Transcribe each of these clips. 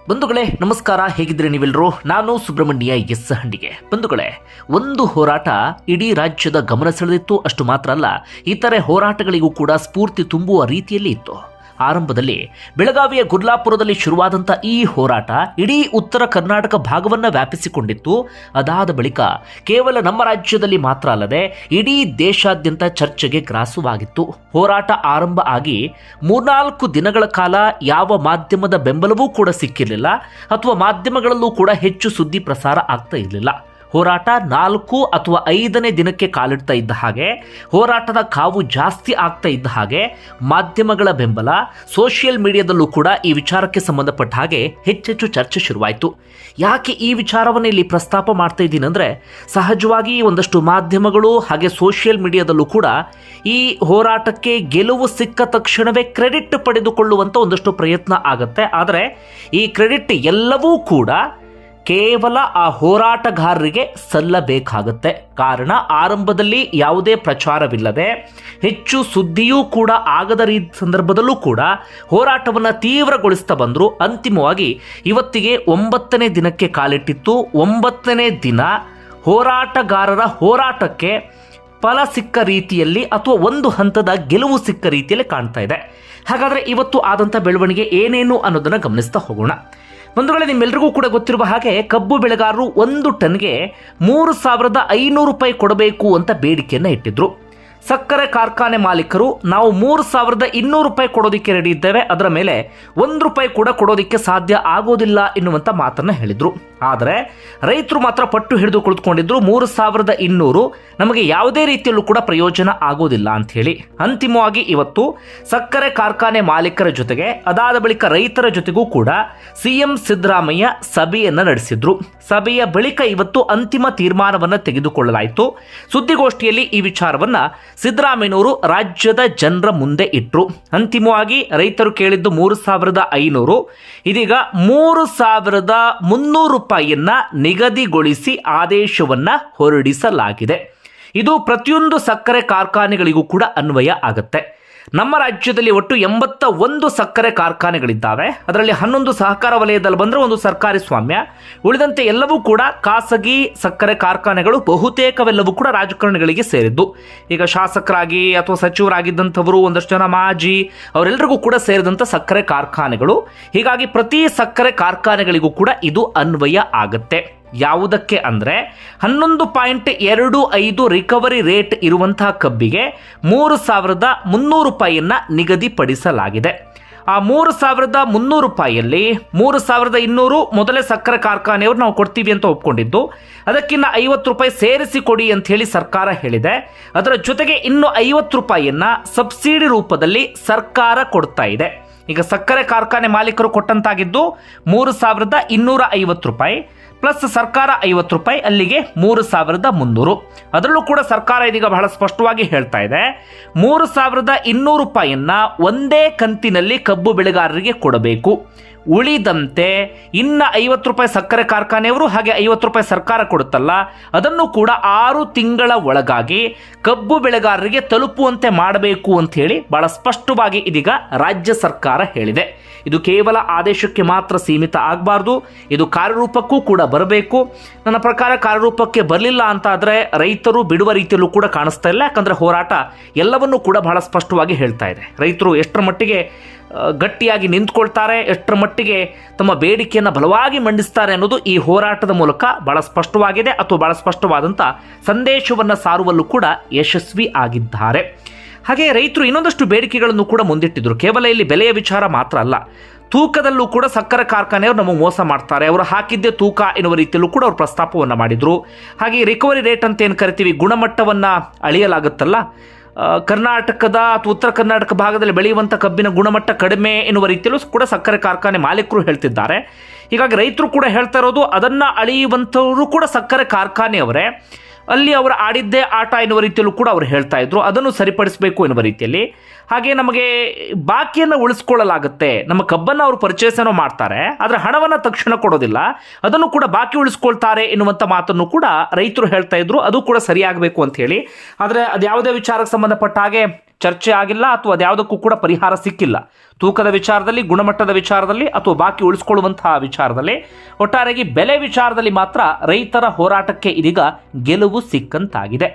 ಬಂಧುಗಳೇ ನಮಸ್ಕಾರ, ಹೇಗಿದ್ರೆ ನೀವೆಲ್ಲರೂ? ನಾನು ಸುಬ್ರಹ್ಮಣ್ಯ ಎಸ್ ಹಂಡಿಗೆ. ಬಂಧುಗಳೇ, ಒಂದು ಹೋರಾಟ ಇಡೀ ರಾಜ್ಯದ ಗಮನ ಸೆಳೆದಿತ್ತು. ಅಷ್ಟು ಮಾತ್ರ ಅಲ್ಲ, ಇತರೆ ಹೋರಾಟಗಳಿಗೂ ಕೂಡ ಸ್ಫೂರ್ತಿ ತುಂಬುವ ರೀತಿಯಲ್ಲಿ ಇತ್ತು. ಆರಂಭದಲ್ಲಿ ಬೆಳಗಾವಿಯ ಗುರ್ಲಾಪುರದಲ್ಲಿ ಶುರುವಾದಂಥ ಈ ಹೋರಾಟ ಇಡೀ ಉತ್ತರ ಕರ್ನಾಟಕ ಭಾಗವನ್ನು ವ್ಯಾಪಿಸಿಕೊಂಡಿತ್ತು. ಅದಾದ ಬಳಿಕ ಕೇವಲ ನಮ್ಮ ರಾಜ್ಯದಲ್ಲಿ ಮಾತ್ರ ಅಲ್ಲದೆ ಇಡೀ ದೇಶಾದ್ಯಂತ ಚರ್ಚೆಗೆ ಗ್ರಾಸವಾಗಿತ್ತು. ಹೋರಾಟ ಆರಂಭ ಆಗಿ 3-4 ದಿನಗಳ ಕಾಲ ಯಾವ ಮಾಧ್ಯಮದ ಬೆಂಬಲವೂ ಕೂಡ ಸಿಕ್ಕಿರಲಿಲ್ಲ, ಅಥವಾ ಮಾಧ್ಯಮಗಳಲ್ಲೂ ಕೂಡ ಹೆಚ್ಚು ಸುದ್ದಿ ಪ್ರಸಾರ ಆಗ್ತಾ ಇರಲಿಲ್ಲ. ಹೋರಾಟ 4 ಅಥವಾ 5ನೇ ದಿನಕ್ಕೆ ಕಾಲಿಡ್ತಾ ಇದ್ದ ಹಾಗೆ ಹೋರಾಟದ ಕಾವು ಜಾಸ್ತಿ ಆಗ್ತಾ ಇದ್ದ ಹಾಗೆ ಮಾಧ್ಯಮಗಳ ಬೆಂಬಲ, ಸೋಷಿಯಲ್ ಮೀಡಿಯಾದಲ್ಲೂ ಕೂಡ ಈ ವಿಚಾರಕ್ಕೆ ಸಂಬಂಧಪಟ್ಟ ಹಾಗೆ ಹೆಚ್ಚೆಚ್ಚು ಚರ್ಚೆ ಶುರುವಾಯಿತು. ಯಾಕೆ ಈ ವಿಚಾರವನ್ನು ಇಲ್ಲಿ ಪ್ರಸ್ತಾಪ ಮಾಡ್ತಾ ಇದ್ದೀನಿ ಅಂದರೆ, ಸಹಜವಾಗಿ ಒಂದಷ್ಟು ಮಾಧ್ಯಮಗಳು ಹಾಗೆ ಸೋಷಿಯಲ್ ಮೀಡಿಯಾದಲ್ಲೂ ಕೂಡ ಈ ಹೋರಾಟಕ್ಕೆ ಗೆಲುವು ಸಿಕ್ಕ ತಕ್ಷಣವೇ ಕ್ರೆಡಿಟ್ ಪಡೆದುಕೊಳ್ಳುವಂಥ ಒಂದಷ್ಟು ಪ್ರಯತ್ನ ಆಗುತ್ತೆ. ಆದರೆ ಈ ಕ್ರೆಡಿಟ್ ಎಲ್ಲವೂ ಕೂಡ ಕೇವಲ ಆ ಹೋರಾಟಗಾರರಿಗೆ ಸಲ್ಲಬೇಕಾಗುತ್ತೆ. ಕಾರಣ, ಆರಂಭದಲ್ಲಿ ಯಾವುದೇ ಪ್ರಚಾರವಿಲ್ಲದೆ ಹೆಚ್ಚು ಸುದ್ದಿಯೂ ಕೂಡ ಆಗದ ಸಂದರ್ಭದಲ್ಲೂ ಕೂಡ ಹೋರಾಟವನ್ನು ತೀವ್ರಗೊಳಿಸ್ತಾ ಬಂದರು. ಅಂತಿಮವಾಗಿ ಇವತ್ತಿಗೆ 9ನೇ ದಿನಕ್ಕೆ ಕಾಲಿಟ್ಟಿತ್ತು. 9ನೇ ದಿನ ಹೋರಾಟಗಾರರ ಹೋರಾಟಕ್ಕೆ ಫಲ ಸಿಕ್ಕ ರೀತಿಯಲ್ಲಿ ಅಥವಾ ಒಂದು ಹಂತದ ಗೆಲುವು ಸಿಕ್ಕ ರೀತಿಯಲ್ಲಿ ಕಾಣ್ತಾ ಇದೆ. ಹಾಗಾದರೆ ಇವತ್ತು ಆದಂಥ ಬೆಳವಣಿಗೆ ಏನೇನು ಅನ್ನೋದನ್ನು ಗಮನಿಸ್ತಾ ಹೋಗೋಣ. ಬಂಧುಗಳೇ, ನಿಮ್ಮೆಲ್ಲರಿಗೂ ಕೂಡ ಗೊತ್ತಿರುವ ಹಾಗೆ ಕಬ್ಬು ಬೆಳೆಗಾರರು 1 ಟನ್ಗೆ 3,500 ರೂಪಾಯಿ ಕೊಡಬೇಕು ಅಂತ ಬೇಡಿಕೆಯನ್ನು ಇಟ್ಟಿದ್ರು. ಸಕ್ಕರೆ ಕಾರ್ಖಾನೆ ಮಾಲೀಕರು ನಾವು 3,200 ರೂಪಾಯಿ ಕೊಡೋದಕ್ಕೆ ರೆಡಿ ಇದ್ದೇವೆ, ಅದರ ಮೇಲೆ 1 ರೂಪಾಯಿ ಕೂಡ ಕೊಡೋದಕ್ಕೆ ಸಾಧ್ಯ ಆಗೋದಿಲ್ಲ ಎನ್ನುವಂಥ ಮಾತನ್ನು ಹೇಳಿದರು. ಆದರೆ ರೈತರು ಮಾತ್ರ ಪಟ್ಟು ಹಿಡಿದು ಕುಳಿತುಕೊಂಡಿದ್ರು, 3,200 ನಮಗೆ ಯಾವುದೇ ರೀತಿಯಲ್ಲೂ ಕೂಡ ಪ್ರಯೋಜನ ಆಗೋದಿಲ್ಲ ಅಂತ ಹೇಳಿ. ಅಂತಿಮವಾಗಿ ಇವತ್ತು ಸಕ್ಕರೆ ಕಾರ್ಖಾನೆ ಮಾಲೀಕರ ಜೊತೆಗೆ ಅದಾದ ಬಳಿಕ ರೈತರ ಜೊತೆಗೂ ಕೂಡ ಸಿಎಂ ಸಿದ್ದರಾಮಯ್ಯ ಸಭೆಯನ್ನು ನಡೆಸಿದ್ರು. ಸಭೆಯ ಬಳಿಕ ಇವತ್ತು ಅಂತಿಮ ತೀರ್ಮಾನವನ್ನು ತೆಗೆದುಕೊಳ್ಳಲಾಯಿತು. ಸುದ್ದಿಗೋಷ್ಠಿಯಲ್ಲಿ ಈ ವಿಚಾರವನ್ನು ಸಿದ್ದರಾಮಯ್ಯನವರು ರಾಜ್ಯದ ಜನರ ಮುಂದೆ ಇಟ್ಟರು. ಅಂತಿಮವಾಗಿ ರೈತರು ಕೇಳಿದ್ದು 3,500, ಇದೀಗ 3,300 ರೂಪಾಯಿಯನ್ನ ನಿಗದಿಗೊಳಿಸಿ ಆದೇಶವನ್ನ ಹೊರಡಿಸಲಾಗಿದೆ. ಇದು ಪ್ರತಿಯೊಂದು ಸಕ್ಕರೆ ಕಾರ್ಖಾನೆಗಳಿಗೂ ಕೂಡ ಅನ್ವಯ ಆಗುತ್ತೆ. ನಮ್ಮ ರಾಜ್ಯದಲ್ಲಿ ಒಟ್ಟು 81 ಸಕ್ಕರೆ ಕಾರ್ಖಾನೆಗಳಿದ್ದಾವೆ. ಅದರಲ್ಲಿ 11 ಸಹಕಾರ ವಲಯದಲ್ಲಿ ಬಂದರೆ 1 ಸರ್ಕಾರಿ ಸ್ವಾಮ್ಯ, ಉಳಿದಂತೆ ಎಲ್ಲವೂ ಕೂಡ ಖಾಸಗಿ ಸಕ್ಕರೆ ಕಾರ್ಖಾನೆಗಳು. ಬಹುತೇಕವೆಲ್ಲವೂ ಕೂಡ ರಾಜಕಾರಣಿಗಳಿಗೆ ಸೇರಿದ್ದು. ಈಗ ಶಾಸಕರಾಗಿ ಅಥವಾ ಸಚಿವರಾಗಿದ್ದಂಥವರು, ಒಂದಷ್ಟು ಜನ ಮಾಜಿ, ಅವರೆಲ್ಲರಿಗೂ ಕೂಡ ಸೇರಿದಂಥ ಸಕ್ಕರೆ ಕಾರ್ಖಾನೆಗಳು. ಹೀಗಾಗಿ ಪ್ರತಿ ಸಕ್ಕರೆ ಕಾರ್ಖಾನೆಗಳಿಗೂ ಕೂಡ ಇದು ಅನ್ವಯ ಆಗುತ್ತೆ. ಯಾವುದಕ್ಕೆ ಅಂದರೆ 11.25 ರಿಕವರಿ ರೇಟ್ ಇರುವಂತಹ ಕಬ್ಬಿಗೆ 3,300 ರೂಪಾಯಿಯನ್ನು ನಿಗದಿಪಡಿಸಲಾಗಿದೆ. ಆ 3,300 ರೂಪಾಯಿಯಲ್ಲಿ 3,200 ಮೊದಲೇ ಸಕ್ಕರೆ ಕಾರ್ಖಾನೆಯವರು ನಾವು ಕೊಡ್ತೀವಿ ಅಂತ ಒಪ್ಕೊಂಡಿದ್ದು, ಅದಕ್ಕಿಂತ 50 ರೂಪಾಯಿ ಸೇರಿಸಿ ಕೊಡಿ ಅಂತ ಹೇಳಿ ಸರ್ಕಾರ ಹೇಳಿದೆ. ಅದರ ಜೊತೆಗೆ ಇನ್ನು 50 ರೂಪಾಯಿಯನ್ನು ಸಬ್ಸಿಡಿ ರೂಪದಲ್ಲಿ ಸರ್ಕಾರ ಕೊಡ್ತಾ ಇದೆ. ಈಗ ಸಕ್ಕರೆ ಕಾರ್ಖಾನೆ ಮಾಲೀಕರು ಕೊಟ್ಟಂತಾಗಿದ್ದು 3,250 ರೂಪಾಯಿ ಪ್ಲಸ್ ಸರ್ಕಾರ 50 ರೂಪಾಯಿ, ಅಲ್ಲಿಗೆ 3,300. ಅದರಲ್ಲೂ ಕೂಡ ಸರ್ಕಾರ ಇದೀಗ ಬಹಳ ಸ್ಪಷ್ಟವಾಗಿ ಹೇಳ್ತಾ ಇದೆ, 3,200 ರೂಪಾಯಿಯನ್ನ ಒಂದೇ ಕಂತಿನಲ್ಲಿ ಕಬ್ಬು ಬೆಳೆಗಾರರಿಗೆ ಕೊಡಬೇಕು. ಉಳಿದಂತೆ ಇನ್ನು 50 ರೂಪಾಯಿ ಸಕ್ಕರೆ ಕಾರ್ಖಾನೆಯವರು ಹಾಗೆ 50 ರೂಪಾಯಿ ಸರ್ಕಾರ ಕೊಡುತ್ತಲ್ಲ, ಅದನ್ನು ಕೂಡ 6 ತಿಂಗಳ ಒಳಗಾಗಿ ಕಬ್ಬು ಬೆಳೆಗಾರರಿಗೆ ತಲುಪುವಂತೆ ಮಾಡಬೇಕು ಅಂತ ಹೇಳಿ ಬಹಳ ಸ್ಪಷ್ಟವಾಗಿ ಇದೀಗ ರಾಜ್ಯ ಸರ್ಕಾರ ಹೇಳಿದೆ. ಇದು ಕೇವಲ ಆದೇಶಕ್ಕೆ ಮಾತ್ರ ಸೀಮಿತ ಆಗಬಾರ್ದು, ಇದು ಕಾರ್ಯರೂಪಕ್ಕೂ ಕೂಡ ಬರಬೇಕು. ನನ್ನ ಪ್ರಕಾರ ಕಾರ್ಯರೂಪಕ್ಕೆ ಬರಲಿಲ್ಲ ಅಂತ ಆದರೆ ರೈತರು ಬಿಡುವ ರೀತಿಯಲ್ಲೂ ಕೂಡ ಕಾಣಿಸ್ತಾ ಇಲ್ಲ. ಯಾಕಂದರೆ ಹೋರಾಟ ಎಲ್ಲವನ್ನೂ ಕೂಡ ಬಹಳ ಸ್ಪಷ್ಟವಾಗಿ ಹೇಳ್ತಾ ಇದೆ. ರೈತರು ಎಷ್ಟರ ಮಟ್ಟಿಗೆ ಗಟ್ಟಿಯಾಗಿ ನಿಂತ್ಕೊಳ್ತಾರೆ, ಎಷ್ಟರ ಮಟ್ಟಿಗೆ ತಮ್ಮ ಬೇಡಿಕೆಯನ್ನು ಬಲವಾಗಿ ಮಂಡಿಸ್ತಾರೆ ಅನ್ನೋದು ಈ ಹೋರಾಟದ ಮೂಲಕ ಬಹಳ ಸ್ಪಷ್ಟವಾಗಿದೆ, ಅಥವಾ ಬಹಳ ಸ್ಪಷ್ಟವಾದಂಥ ಸಂದೇಶವನ್ನು ಸಾರುವಲ್ಲೂ ಕೂಡ ಯಶಸ್ವಿ ಆಗಿದ್ದಾರೆ. ಹಾಗೆ ರೈತರು ಇನ್ನೊಂದಷ್ಟು ಬೇಡಿಕೆಗಳನ್ನು ಕೂಡ ಮುಂದಿಟ್ಟಿದ್ರು. ಕೇವಲ ಇಲ್ಲಿ ಬೆಲೆಯ ವಿಚಾರ ಮಾತ್ರ ಅಲ್ಲ, ತೂಕದಲ್ಲೂ ಕೂಡ ಸಕ್ಕರೆ ಕಾರ್ಖಾನೆಯವರು ನಮಗೆ ಮೋಸ ಮಾಡ್ತಾರೆ, ಅವರು ಹಾಕಿದ್ದೇ ತೂಕ ಎನ್ನುವ ರೀತಿಯಲ್ಲೂ ಕೂಡ ಅವರು ಪ್ರಸ್ತಾಪವನ್ನು ಮಾಡಿದರು. ಹಾಗೆ ರಿಕವರಿ ರೇಟ್ ಅಂತ ಏನು ಕರಿತೀವಿ, ಗುಣಮಟ್ಟವನ್ನು ಅಳೆಯಲಾಗುತ್ತಲ್ಲ, ಕರ್ನಾಟಕದ ಅಥವಾ ಉತ್ತರ ಕರ್ನಾಟಕ ಭಾಗದಲ್ಲಿ ಬೆಳೆಯುವಂಥ ಕಬ್ಬಿನ ಗುಣಮಟ್ಟ ಕಡಿಮೆ ಎನ್ನುವ ರೀತಿಯಲ್ಲೂ ಕೂಡ ಸಕ್ಕರೆ ಕಾರ್ಖಾನೆ ಮಾಲೀಕರು ಹೇಳ್ತಿದ್ದಾರೆ. ಹೀಗಾಗಿ ರೈತರು ಕೂಡ ಹೇಳ್ತಾ ಇರೋದು, ಅದನ್ನು ಅಳೆಯುವಂಥವರು ಕೂಡ ಸಕ್ಕರೆ ಕಾರ್ಖಾನೆಯವರೇ, ಅಲ್ಲಿ ಅವರು ಆಡಿದ್ದೇ ಆಟ ಎನ್ನುವ ರೀತಿಯಲ್ಲೂ ಕೂಡ ಅವರು ಹೇಳ್ತಾ ಇದ್ರು. ಅದನ್ನು ಸರಿಪಡಿಸಬೇಕು ಎನ್ನುವ ರೀತಿಯಲ್ಲಿ. ಹಾಗೆ ನಮಗೆ ಬಾಕಿಯನ್ನು ಉಳಿಸ್ಕೊಳ್ಳಲಾಗುತ್ತೆ, ನಮ್ಮ ಕಬ್ಬನ್ನು ಅವರು ಪರ್ಚೇಸನ್ನು ಮಾಡ್ತಾರೆ, ಆದರೆ ಹಣವನ್ನು ತಕ್ಷಣ ಕೊಡೋದಿಲ್ಲ, ಅದನ್ನು ಕೂಡ ಬಾಕಿ ಉಳಿಸ್ಕೊಳ್ತಾರೆ ಎನ್ನುವಂಥ ಮಾತನ್ನು ಕೂಡ ರೈತರು ಹೇಳ್ತಾ ಇದ್ರು. ಅದು ಕೂಡ ಸರಿಯಾಗಬೇಕು ಅಂತ ಹೇಳಿ. ಆದರೆ ಅದು ಯಾವುದೇ ವಿಚಾರಕ್ಕೆ ಸಂಬಂಧಪಟ್ಟ ಹಾಗೆ ಚರ್ಚೆ ಆಗಿಲ್ಲ ಅಥವಾ ಅದ್ಯಾವುದಕ್ಕೂ ಕೂಡ ಪರಿಹಾರ ಸಿಕ್ಕಿಲ್ಲ. ತೂಕದ ವಿಚಾರದಲ್ಲಿ, ಗುಣಮಟ್ಟದ ವಿಚಾರದಲ್ಲಿ ಅಥವಾ ಬಾಕಿ ಉಳಿಸ್ಕೊಳ್ಳುವಂತಹ ವಿಚಾರದಲ್ಲಿ, ಒಟ್ಟಾರೆಯಾಗಿ ಬೆಲೆ ವಿಚಾರದಲ್ಲಿ ಮಾತ್ರ ರೈತರ ಹೋರಾಟಕ್ಕೆ ಇದೀಗ ಗೆಲುವು ಸಿಕ್ಕಂತಾಗಿದೆ.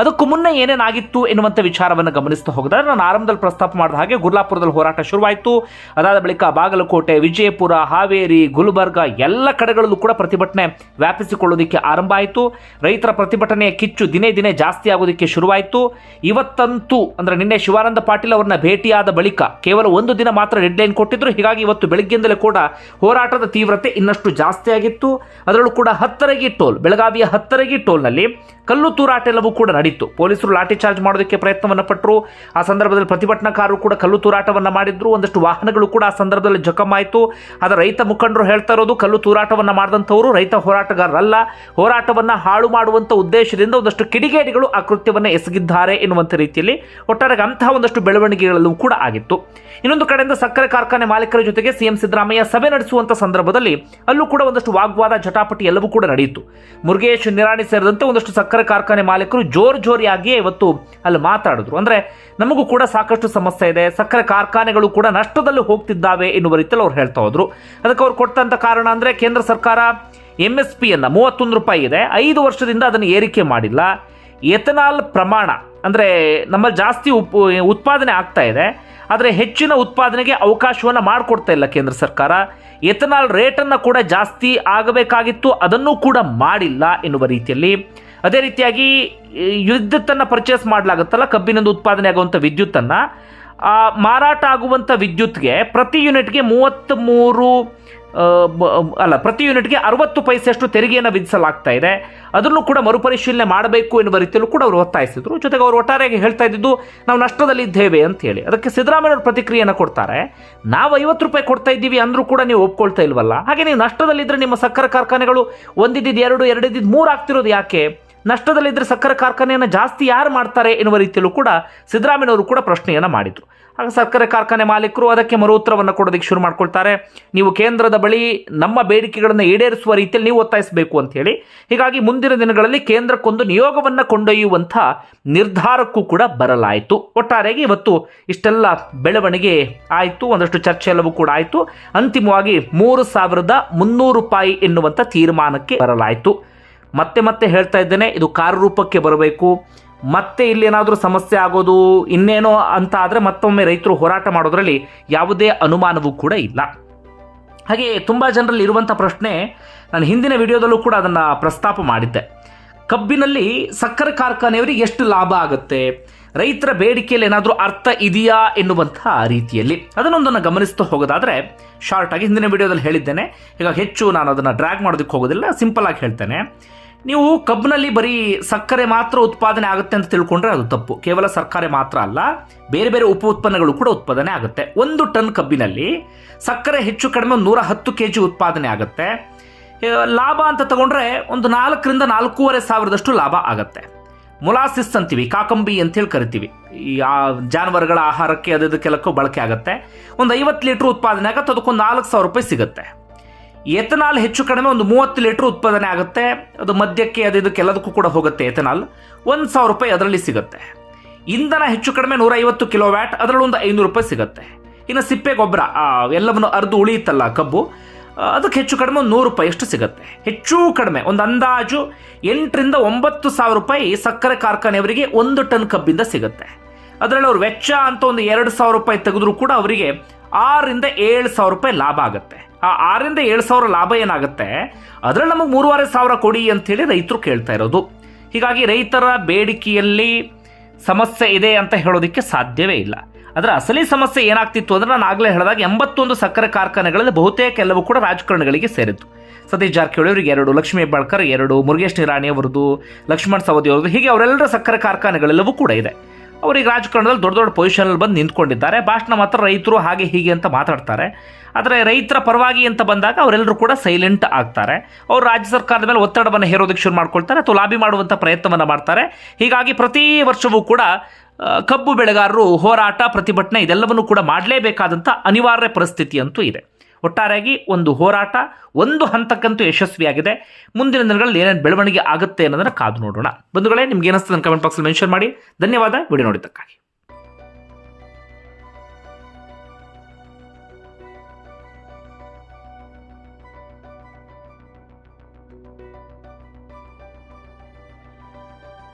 ಅದಕ್ಕೂ ಮುನ್ನ ಏನೇನಾಗಿತ್ತು ಎನ್ನುವಂಥ ವಿಚಾರವನ್ನು ಗಮನಿಸ್ತಾ ಹೋಗಿದ್ರೆ, ನಾನು ಆರಂಭದಲ್ಲಿ ಪ್ರಸ್ತಾಪ ಮಾಡಿದ ಹಾಗೆ ಗುರ್ಲಾಪುರದಲ್ಲಿ ಹೋರಾಟ ಶುರುವಾಯಿತು. ಅದಾದ ಬಳಿಕ ಬಾಗಲಕೋಟೆ, ವಿಜಯಪುರ, ಹಾವೇರಿ, ಗುಲ್ಬರ್ಗ ಎಲ್ಲ ಕಡೆಗಳಲ್ಲೂ ಕೂಡ ಪ್ರತಿಭಟನೆ ವ್ಯಾಪಿಸಿಕೊಳ್ಳೋದಕ್ಕೆ ಆರಂಭ ಆಯಿತು. ರೈತರ ಪ್ರತಿಭಟನೆಯ ಕಿಚ್ಚು ದಿನೇ ದಿನೇ ಜಾಸ್ತಿ ಆಗೋದಕ್ಕೆ ಶುರುವಾಯಿತು. ಇವತ್ತಂತೂ ಅಂದರೆ ನಿನ್ನೆ ಶಿವಾನಂದ ಪಾಟೀಲ್ ಅವರನ್ನ ಭೇಟಿಯಾದ ಬಳಿಕ ಕೇವಲ ಒಂದು ದಿನ ಮಾತ್ರ ಡೆಡ್ಲೈನ್ ಕೊಟ್ಟಿದ್ರು. ಹೀಗಾಗಿ ಇವತ್ತು ಬೆಳಗ್ಗೆಯಿಂದಲೇ ಕೂಡ ಹೋರಾಟದ ತೀವ್ರತೆ ಇನ್ನಷ್ಟು ಜಾಸ್ತಿ ಆಗಿತ್ತು. ಅದರಲ್ಲೂ ಕೂಡ ಹತ್ತರಗಿ ಟೋಲ್, ಬೆಳಗಾವಿಯ ಹತ್ತರಗಿ ಟೋಲ್ನಲ್ಲಿ ಕಲ್ಲು ತೂರಾಟ ಎಲ್ಲವೂ ಕೂಡ ನಡೀತು. ಪೊಲೀಸರು ಲಾಠಿ ಚಾರ್ಜ್ ಮಾಡೋದಕ್ಕೆ ಪ್ರಯತ್ನವನ್ನು ಪಟ್ಟರು. ಆ ಸಂದರ್ಭದಲ್ಲಿ ಪ್ರತಿಭಟನಾಕಾರರು ಕೂಡ ಕಲ್ಲು ತೂರಾಟವನ್ನು ಮಾಡಿದ್ರು. ಒಂದಷ್ಟು ವಾಹನಗಳು ಕೂಡ ಆ ಸಂದರ್ಭದಲ್ಲಿ ಜಖಮಾಯಿತು. ಆದರೆ ರೈತ ಮುಖಂಡರು ಹೇಳ್ತಾ ಇರೋದು, ಕಲ್ಲು ತೂರಾಟವನ್ನು ಮಾಡಿದಂಥವರು ರೈತ ಹೋರಾಟಗಾರರಲ್ಲ, ಹೋರಾಟವನ್ನು ಹಾಳು ಮಾಡುವಂಥ ಉದ್ದೇಶದಿಂದ ಒಂದಷ್ಟು ಕಿಡಿಗೇಡಿಗಳು ಆ ಕೃತ್ಯವನ್ನು ಎಸಗಿದ್ದಾರೆ ಎನ್ನುವಂಥ ರೀತಿಯಲ್ಲಿ ಒಟ್ಟಾರೆ ಅಂತಹ ಒಂದಷ್ಟು ಬೆಳವಣಿಗೆಗಳಲ್ಲೂ ಕೂಡ ಆಗಿತ್ತು. ಇನ್ನೊಂದು ಕಡೆಯಿಂದ ಸಕ್ಕರೆ ಕಾರ್ಖಾನೆ ಮಾಲೀಕರ ಜೊತೆಗೆ ಸಿಎಂ ಸಿದ್ದರಾಮಯ್ಯ ಸಭೆ ನಡೆಸುವಂಥ ಸಂದರ್ಭದಲ್ಲಿ ಅಲ್ಲೂ ಕೂಡ ಒಂದಷ್ಟು ವಾಗ್ವಾದ, ಜಟಾಪಟಿ ಎಲ್ಲವೂ ಕೂಡ ನಡೆಯಿತು. ಮುರುಗೇಶ್ ನಿರಾಣಿ ಸೇರಿದಂತೆ ಒಂದಷ್ಟು ಸಕ್ಕರೆ ಕಾರ್ಖಾನೆ ಮಾಲೀಕರು ಜೋರಿಯಾಗಿಯೇ ಇವತ್ತು ಅಲ್ಲಿ ಮಾತಾಡಿದ್ರು. ಅಂದ್ರೆ ನಮಗೂ ಕೂಡ ಸಾಕಷ್ಟು ಸಮಸ್ಯೆ ಇದೆ, ಸಕ್ಕರೆ ಕಾರ್ಖಾನೆಗಳು ಕೂಡ ನಷ್ಟದಲ್ಲಿ ಹೋಗ್ತಿದ್ದಾವೆ ಎನ್ನುವ ರೀತಿಯಲ್ಲಿ ಅವ್ರು ಹೇಳ್ತಾ ಹೋದ್ರು. ಅದಕ್ಕೆ ಅವ್ರು ಕೊಟ್ಟಂತ ಕಾರಣ ಅಂದ್ರೆ ಕೇಂದ್ರ ಸರ್ಕಾರ MSP ಅನ್ನ 31 ರೂಪಾಯಿ ಇದೆ, 5 ವರ್ಷದಿಂದ ಅದನ್ನು ಏರಿಕೆ ಮಾಡಿಲ್ಲ. ಎಥನಾಲ್ ಪ್ರಮಾಣ ಅಂದ್ರೆ ನಮ್ಮಲ್ಲಿ ಜಾಸ್ತಿ ಉತ್ಪಾದನೆ ಆಗ್ತಾ ಇದೆ, ಆದರೆ ಹೆಚ್ಚಿನ ಉತ್ಪಾದನೆಗೆ ಅವಕಾಶವನ್ನು ಮಾಡಿಕೊಡ್ತಾ ಇಲ್ಲ ಕೇಂದ್ರ ಸರ್ಕಾರ. ಎಥನಾಲ್ ರೇಟನ್ನು ಕೂಡ ಜಾಸ್ತಿ ಆಗಬೇಕಾಗಿತ್ತು, ಅದನ್ನು ಕೂಡ ಮಾಡಿಲ್ಲ ಎನ್ನುವ ರೀತಿಯಲ್ಲಿ. ಅದೇ ರೀತಿಯಾಗಿ ವಿದ್ಯುತ್ತನ್ನು ಪರ್ಚೇಸ್ ಮಾಡಲಾಗುತ್ತಲ್ಲ, ಕಬ್ಬಿನಿಂದ ಉತ್ಪಾದನೆ ಆಗುವಂಥ ವಿದ್ಯುತ್ತನ್ನು ಮಾರಾಟ ಆಗುವಂಥ ವಿದ್ಯುತ್ಗೆ ಪ್ರತಿ ಯೂನಿಟ್ಗೆ ಪ್ರತಿ ಯೂನಿಟ್ಗೆ 60 ಪೈಸೆಯಷ್ಟು ತೆರಿಗೆಯನ್ನು ವಿಧಿಸಲಾಗ್ತಾ ಇದೆ. ಅದನ್ನು ಕೂಡ ಮರುಪರಿಶೀಲನೆ ಮಾಡಬೇಕು ಎನ್ನುವ ರೀತಿಯಲ್ಲೂ ಕೂಡ ಅವರು ಒತ್ತಾಯಿಸಿದ್ರು. ಜೊತೆಗೆ ಅವರು ಒಟ್ಟಾರೆಯಾಗಿ ಹೇಳ್ತಾ ಇದ್ದಿದ್ದು, ನಾವು ನಷ್ಟದಲ್ಲಿದ್ದೇವೆ ಅಂತ ಹೇಳಿ. ಅದಕ್ಕೆ ಸಿದ್ದರಾಮಯ್ಯವರು ಪ್ರತಿಕ್ರಿಯೆಯನ್ನು ಕೊಡ್ತಾರೆ, ನಾವು 50 ರೂಪಾಯಿ ಕೊಡ್ತಾ ಇದ್ದೀವಿ ಅಂದರೂ ಕೂಡ ನೀವು ಒಪ್ಕೊಳ್ತಾ ಇಲ್ವಲ್ಲ, ಹಾಗೆ ನೀವು ನಷ್ಟದಲ್ಲಿದ್ದರೆ ನಿಮ್ಮ ಸಕ್ಕರೆ ಕಾರ್ಖಾನೆಗಳು ಒಂದಿದ್ದು 2, 2 3 ಆಗ್ತಿರೋದು ಯಾಕೆ? ನಷ್ಟದಲ್ಲಿದ್ದರೆ ಸಕ್ಕರೆ ಕಾರ್ಖಾನೆಯನ್ನು ಜಾಸ್ತಿ ಯಾರು ಮಾಡ್ತಾರೆ ಎನ್ನುವ ರೀತಿಯಲ್ಲೂ ಕೂಡ ಸಿದ್ದರಾಮಯ್ಯವರು ಕೂಡ ಪ್ರಶ್ನೆಯನ್ನು ಮಾಡಿದರು. ಆಗ ಸಕ್ಕರೆ ಕಾರ್ಖಾನೆ ಮಾಲೀಕರು ಅದಕ್ಕೆ ಮರು ಉತ್ತರವನ್ನು ಕೊಡೋದಕ್ಕೆ ಶುರು ಮಾಡ್ಕೊಳ್ತಾರೆ. ನೀವು ಕೇಂದ್ರದ ಬಳಿ ನಮ್ಮ ಬೇಡಿಕೆಗಳನ್ನು ಈಡೇರಿಸುವ ರೀತಿಯಲ್ಲಿ ನೀವು ಒತ್ತಾಯಿಸಬೇಕು ಅಂತ ಹೇಳಿ. ಹೀಗಾಗಿ ಮುಂದಿನ ದಿನಗಳಲ್ಲಿ ಕೇಂದ್ರಕ್ಕೊಂದು ನಿಯೋಗವನ್ನು ಕೊಂಡೊಯ್ಯುವಂಥ ನಿರ್ಧಾರಕ್ಕೂ ಕೂಡ ಬರಲಾಯಿತು. ಒಟ್ಟಾರೆಯಾಗಿ ಇವತ್ತು ಇಷ್ಟೆಲ್ಲ ಬೆಳವಣಿಗೆ ಆಯಿತು, ಒಂದಷ್ಟು ಚರ್ಚೆ ಎಲ್ಲವೂ ಕೂಡ ಆಯಿತು. ಅಂತಿಮವಾಗಿ 3,300 ರೂಪಾಯಿ ಎನ್ನುವಂಥ ತೀರ್ಮಾನಕ್ಕೆ ಬರಲಾಯಿತು. ಮತ್ತೆ ಹೇಳ್ತಾ ಇದ್ದೇನೆ, ಇದು ಕಾರ್ಯರೂಪಕ್ಕೆ ಬರಬೇಕು. ಮತ್ತೆ ಇಲ್ಲೇನಾದರೂ ಸಮಸ್ಯೆ ಆಗೋದು ಇನ್ನೇನೋ ಅಂತ ಆದರೆ ಮತ್ತೊಮ್ಮೆ ರೈತರು ಹೋರಾಟ ಮಾಡೋದ್ರಲ್ಲಿ ಯಾವುದೇ ಅನುಮಾನವೂ ಕೂಡ ಇಲ್ಲ. ಹಾಗೆ ತುಂಬ ಜನರಲ್ಲಿ ಇರುವಂಥ ಪ್ರಶ್ನೆ, ನಾನು ಹಿಂದಿನ ವಿಡಿಯೋದಲ್ಲೂ ಕೂಡ ಅದನ್ನು ಪ್ರಸ್ತಾಪ ಮಾಡಿದ್ದೆ. ಕಬ್ಬಿನಲ್ಲಿ ಸಕ್ಕರೆ ಕಾರ್ಖಾನೆಯವರಿಗೆ ಎಷ್ಟು ಲಾಭ ಆಗುತ್ತೆ, ರೈತರ ಬೇಡಿಕೆಯಲ್ಲಿ ಏನಾದರೂ ಅರ್ಥ ಇದೆಯಾ ಎನ್ನುವಂಥ ರೀತಿಯಲ್ಲಿ ಅದನ್ನೊಂದನ್ನು ಗಮನಿಸ್ತಾ ಹೋಗೋದಾದರೆ, ಶಾರ್ಟ್ ಆಗಿ ಹಿಂದಿನ ವಿಡಿಯೋದಲ್ಲಿ ಹೇಳಿದ್ದೇನೆ, ಈಗ ಹೆಚ್ಚು ನಾನು ಅದನ್ನು ಡ್ರ್ಯಾಗ್ ಮಾಡೋದಕ್ಕೆ ಹೋಗೋದಿಲ್ಲ, ಸಿಂಪಲ್ ಆಗಿ ಹೇಳ್ತೇನೆ. ನೀವು ಕಬ್ಬಿನಲ್ಲಿ ಬರೀ ಸಕ್ಕರೆ ಮಾತ್ರ ಉತ್ಪಾದನೆ ಆಗುತ್ತೆ ಅಂತ ತಿಳ್ಕೊಂಡ್ರೆ ಅದು ತಪ್ಪು. ಕೇವಲ ಸಕ್ಕರೆ ಮಾತ್ರ ಅಲ್ಲ, ಬೇರೆ ಬೇರೆ ಉಪ ಉತ್ಪನ್ನಗಳು ಕೂಡ ಉತ್ಪಾದನೆ ಆಗುತ್ತೆ. 1 ಟನ್ ಕಬ್ಬಿನಲ್ಲಿ ಸಕ್ಕರೆ ಹೆಚ್ಚು ಕಡಿಮೆ 110 kg ಉತ್ಪಾದನೆ ಆಗುತ್ತೆ. ಲಾಭ ಅಂತ ತಗೊಂಡ್ರೆ ಒಂದು 4,000 ರಿಂದ 4,500 ಲಾಭ ಆಗುತ್ತೆ. ಮೊಲಾಸಿಸ್ ಅಂತೀವಿ, ಕಾಕಂಬಿ ಅಂತೇಳಿ ಕರಿತೀವಿ, ಈ ಜಾನುವಾರುಗಳ ಆಹಾರಕ್ಕೆ ಅದಕ್ಕೆಲ್ಲಕ್ಕೂ ಬಳಕೆ ಆಗುತ್ತೆ. ಒಂದು 50 ಲೀಟ್ರ್ ಉತ್ಪಾದನೆ ಆಗುತ್ತೆ, ಅದಕ್ಕೊಂದು 4,000 ರೂಪಾಯಿ ಸಿಗುತ್ತೆ. ಎಥನಾಲ್ ಹೆಚ್ಚು ಕಡಿಮೆ ಒಂದು 30 ಲೀಟ್ರ್ ಉತ್ಪಾದನೆ ಆಗುತ್ತೆ, ಅದು ಮದ್ಯಕ್ಕೆ ಇದಕ್ಕೆಲ್ಲದಕ್ಕೂ ಕೂಡ ಹೋಗುತ್ತೆ. ಎಥನಾಲ್ 1,000 ರೂಪಾಯಿ ಅದರಲ್ಲಿ ಸಿಗುತ್ತೆ. ಇಂಧನ ಹೆಚ್ಚು ಕಡಿಮೆ 150 ಕಿಲೋವ್ಯಾಟ್, ಅದರಲ್ಲಿ ಒಂದು 500 ರೂಪಾಯಿ ಸಿಗುತ್ತೆ. ಇನ್ನು ಸಿಪ್ಪೆ ಗೊಬ್ಬರ ಎಲ್ಲವನ್ನು ಅರ್ದು ಉಳಿಯುತ್ತಲ್ಲ ಕಬ್ಬು, ಅದಕ್ಕೆ ಹೆಚ್ಚು ಕಡಿಮೆ ಒಂದು 100 ರೂಪಾಯಿ ಅಷ್ಟು ಸಿಗುತ್ತೆ. ಹೆಚ್ಚು ಕಡಿಮೆ ಒಂದು ಅಂದಾಜು 8,000 ರಿಂದ 9,000 ರೂಪಾಯಿ ಸಕ್ಕರೆ ಕಾರ್ಖಾನೆಯವರಿಗೆ 1 ಟನ್ ಕಬ್ಬಿಂದ ಸಿಗುತ್ತೆ. ಅದರಲ್ಲಿ ಅವ್ರ ವೆಚ್ಚ ಅಂತ ಒಂದು 2,000 ರೂಪಾಯಿ ತೆಗೆದ್ರೂ ಕೂಡ ಅವರಿಗೆ 6,000 ರಿಂದ 7,000 ರೂಪಾಯಿ ಲಾಭ ಆಗುತ್ತೆ. ಆ 6,000 ರಿಂದ 7,000 ಲಾಭ ಏನಾಗುತ್ತೆ, ಅದರಲ್ಲಿ ನಮಗೆ 3,500 ಕೊಡಿ ಅಂತೇಳಿ ರೈತರು ಕೇಳ್ತಾ ಇರೋದು. ಹೀಗಾಗಿ ರೈತರ ಬೇಡಿಕೆಯಲ್ಲಿ ಸಮಸ್ಯೆ ಇದೆ ಅಂತ ಹೇಳೋದಕ್ಕೆ ಸಾಧ್ಯವೇ ಇಲ್ಲ. ಅದರ ಅಸಲಿ ಸಮಸ್ಯೆ ಏನಾಗ್ತಿತ್ತು ಅಂದರೆ, ನಾನು ಆಗಲೇ ಹೇಳಿದಾಗ 81 ಸಕ್ಕರೆ ಕಾರ್ಖಾನೆಗಳಲ್ಲಿ ಬಹುತೇಕ ಎಲ್ಲವೂ ಕೂಡ ರಾಜಕಾರಣಿಗಳಿಗೆ ಸೇರಿತ್ತು. ಸತೀಶ್ ಜಾರಕಿಹೊಳಿ ಅವರಿಗೆ 2, ಲಕ್ಷ್ಮೀ ಹೆಬ್ಬಾಳ್ಕರ್ 2, ಮುರುಗೇಶ್ ನಿರಾಣಿ ಅವರದು, ಲಕ್ಷ್ಮಣ್ ಸವದಿ ಅವರದು, ಹೀಗೆ ಅವರೆಲ್ಲರ ಸಕ್ಕರೆ ಕಾರ್ಖಾನೆಗಳೆಲ್ಲವೂ ಕೂಡ ಇದೆ. ಅವರಿಗೆ ರಾಜಕಾರಣದಲ್ಲಿ ದೊಡ್ಡ ಪೊಸಿಷನಲ್ಲಿ ಬಂದು ನಿಂತ್ಕೊಂಡಿದ್ದಾರೆ. ಭಾಷಣ ಮಾತ್ರ ರೈತರು ಹಾಗೆ ಹೀಗೆ ಅಂತ ಮಾತಾಡ್ತಾರೆ. ಆದರೆ ರೈತರ ಪರವಾಗಿ ಅಂತ ಬಂದಾಗ ಅವರೆಲ್ಲರೂ ಕೂಡ ಸೈಲೆಂಟ್ ಆಗ್ತಾರೆ. ಅವರು ರಾಜ್ಯ ಸರ್ಕಾರದ ಮೇಲೆ ಒತ್ತಡವನ್ನು ಹೇರೋದಕ್ಕೆ ಶುರು ಮಾಡ್ಕೊಳ್ತಾರೆ ಅಥವಾ ಲಾಬಿ ಮಾಡುವಂಥ ಪ್ರಯತ್ನವನ್ನು ಮಾಡ್ತಾರೆ. ಹೀಗಾಗಿ ಪ್ರತಿ ವರ್ಷವೂ ಕೂಡ ಕಬ್ಬು ಬೆಳೆಗಾರರು ಹೋರಾಟ, ಪ್ರತಿಭಟನೆ ಇದೆಲ್ಲವನ್ನು ಕೂಡ ಮಾಡಲೇಬೇಕಾದಂಥ ಅನಿವಾರ್ಯ ಪರಿಸ್ಥಿತಿ ಅಂತೂ ಇದೆ. ಒಟ್ಟಾರೆಯಾಗಿ ಒಂದು ಹೋರಾಟ ಒಂದು ಹಂತಕ್ಕಂತೂ ಯಶಸ್ವಿಯಾಗಿದೆ. ಮುಂದಿನ ದಿನಗಳಲ್ಲಿ ಏನೇನು ಬೆಳವಣಿಗೆ ಆಗುತ್ತೆ ಅನ್ನೋದನ್ನು ಕಾದು ನೋಡೋಣ. ಬಂಧುಗಳೇ, ನಿಮ್ಗೆ ಏನಿಸ್ತದೆ ಕಮೆಂಟ್ ಬಾಕ್ಸಲ್ಲಿ ಮೆನ್ಷನ್ ಮಾಡಿ. ಧನ್ಯವಾದ ವಿಡಿಯೋ ನೋಡಿದ್ದಕ್ಕಾಗಿ.